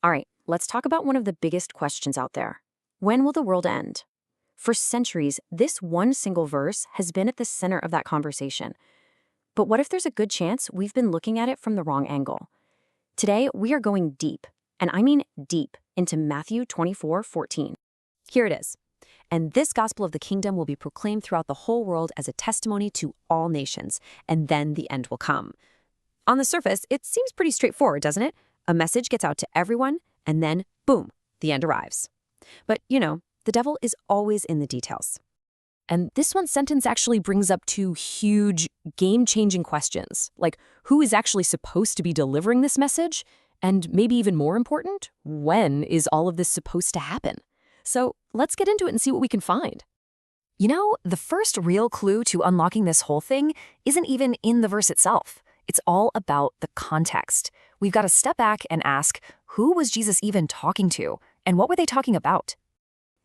All right, let's talk about one of the biggest questions out there. When will the world end? For centuries, this one single verse has been at the center of that conversation. But what if there's a good chance we've been looking at it from the wrong angle? Today, we are going deep, and I mean deep, into Matthew 24:14. Here it is. And this gospel of the kingdom will be proclaimed throughout the whole world as a testimony to all nations, and then the end will come. On the surface, it seems pretty straightforward, doesn't it? A message gets out to everyone, and then, boom, the end arrives. But, the devil is always in the details. And this one sentence actually brings up two huge, game-changing questions, like who is actually supposed to be delivering this message? And maybe even more important, when is all of this supposed to happen? So let's get into it and see what we can find. The first real clue to unlocking this whole thing isn't even in the verse itself. It's all about the context. We've got to step back and ask, who was Jesus even talking to? And what were they talking about?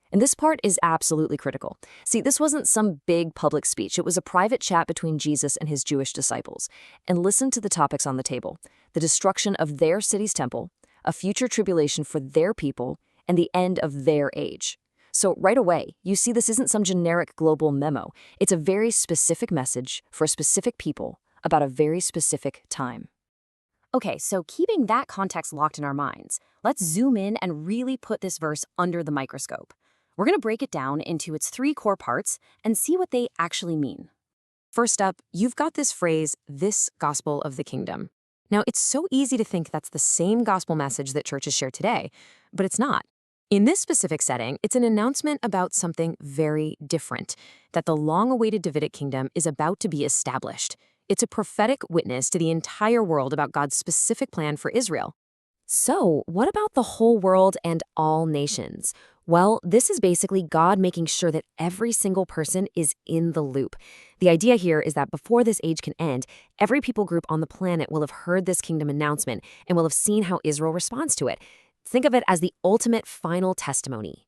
And this part is absolutely critical. See, this wasn't some big public speech. It was a private chat between Jesus and his Jewish disciples. And listen to the topics on the table: the destruction of their city's temple, a future tribulation for their people, and the end of their age. So right away, you see this isn't some generic global memo. It's a very specific message for a specific people about a very specific time. Okay, so keeping that context locked in our minds, let's zoom in and really put this verse under the microscope. We're going to break it down into its three core parts and see what they actually mean. First up, you've got this phrase, this gospel of the kingdom. Now, it's so easy to think that's the same gospel message that churches share today, but it's not. In this specific setting, it's an announcement about something very different, that the long-awaited Davidic kingdom is about to be established. It's a prophetic witness to the entire world about God's specific plan for Israel. So, what about the whole world and all nations? Well, this is basically God making sure that every single person is in the loop. The idea here is that before this age can end, every people group on the planet will have heard this kingdom announcement and will have seen how Israel responds to it. Think of it as the ultimate final testimony.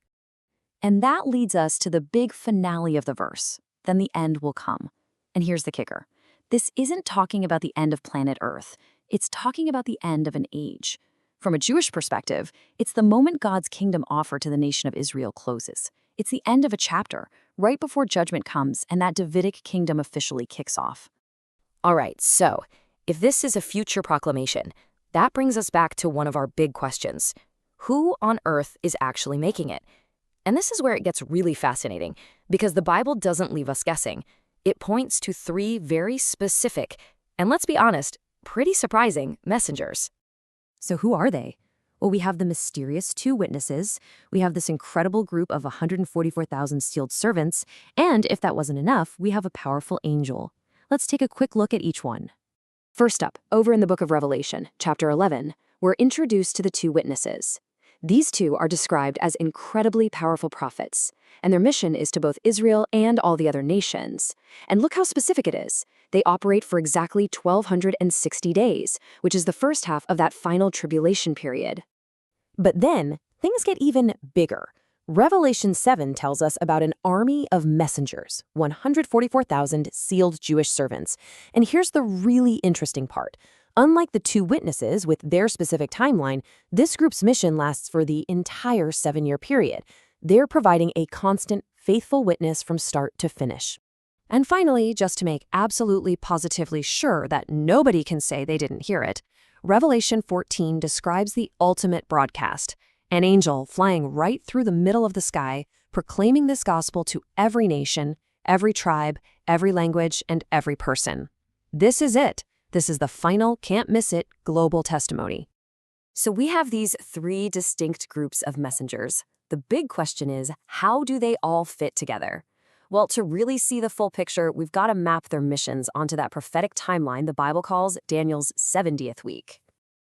And that leads us to the big finale of the verse. Then the end will come. And here's the kicker. This isn't talking about the end of planet Earth. It's talking about the end of an age. From a Jewish perspective, it's the moment God's kingdom offer to the nation of Israel closes. It's the end of a chapter, right before judgment comes and that Davidic kingdom officially kicks off. All right, so if this is a future proclamation, that brings us back to one of our big questions. Who on earth is actually making it? And this is where it gets really fascinating, because the Bible doesn't leave us guessing. It points to three very specific, and let's be honest, pretty surprising messengers. So who are they? Well, we have the mysterious two witnesses, we have this incredible group of 144,000 sealed servants, and if that wasn't enough, we have a powerful angel. Let's take a quick look at each one. First up, over in the book of Revelation, chapter 11, we're introduced to the two witnesses. These two are described as incredibly powerful prophets, and their mission is to both Israel and all the other nations. And look how specific it is. They operate for exactly 1,260 days, which is the first half of that final tribulation period. But then, things get even bigger. Revelation 7 tells us about an army of messengers, 144,000 sealed Jewish servants. And here's the really interesting part. Unlike the two witnesses with their specific timeline, this group's mission lasts for the entire 7-year period. They're providing a constant, faithful witness from start to finish. And finally, just to make absolutely positively sure that nobody can say they didn't hear it, Revelation 14 describes the ultimate broadcast, an angel flying right through the middle of the sky, proclaiming this gospel to every nation, every tribe, every language, and every person. This is it. This is the final, can't miss it, global testimony. So we have these three distinct groups of messengers. The big question is, how do they all fit together? Well, to really see the full picture, we've got to map their missions onto that prophetic timeline the Bible calls Daniel's 70th week.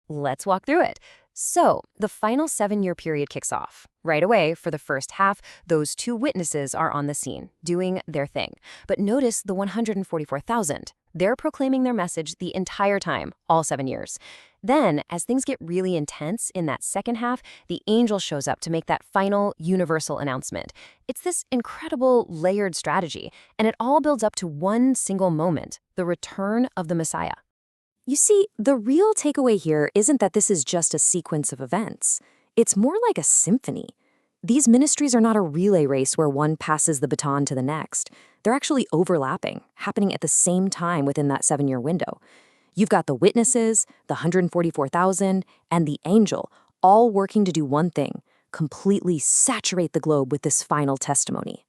Let's walk through it. So, the final 7-year period kicks off. Right away, for the first half, those two witnesses are on the scene, doing their thing. But notice the 144,000. They're proclaiming their message the entire time, all 7 years. Then, as things get really intense in that second half, the angel shows up to make that final universal announcement. It's this incredible layered strategy, and it all builds up to one single moment, the return of the Messiah. You see, the real takeaway here isn't that this is just a sequence of events. It's more like a symphony. These ministries are not a relay race where one passes the baton to the next. They're actually overlapping, happening at the same time within that 7-year window. You've got the witnesses, the 144,000, and the angel, all working to do one thing: completely saturate the globe with this final testimony.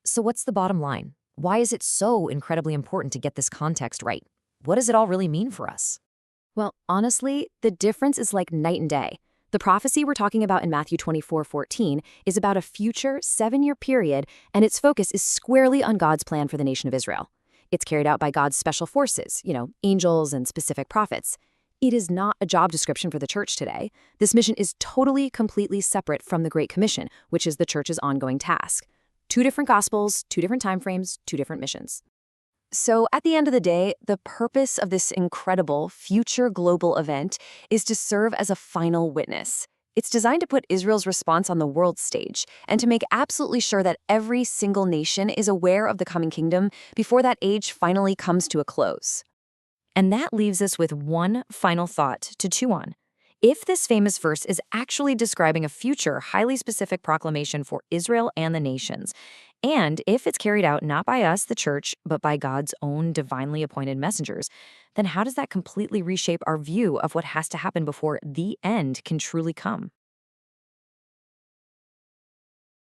So what's the bottom line? Why is it so incredibly important to get this context right? What does it all really mean for us? Well, honestly, the difference is like night and day. The prophecy we're talking about in Matthew 24:14 is about a future 7-year period, and its focus is squarely on God's plan for the nation of Israel. It's carried out by God's special forces, angels and specific prophets. It is not a job description for the church today. This mission is totally, completely separate from the Great Commission, which is the church's ongoing task. 2 different gospels, 2 different timeframes, 2 different missions. So at the end of the day, the purpose of this incredible future global event is to serve as a final witness. It's designed to put Israel's response on the world stage and to make absolutely sure that every single nation is aware of the coming kingdom before that age finally comes to a close. And that leaves us with one final thought to chew on. If this famous verse is actually describing a future, highly specific proclamation for Israel and the nations, and if it's carried out not by us, the church, but by God's own divinely appointed messengers, then how does that completely reshape our view of what has to happen before the end can truly come?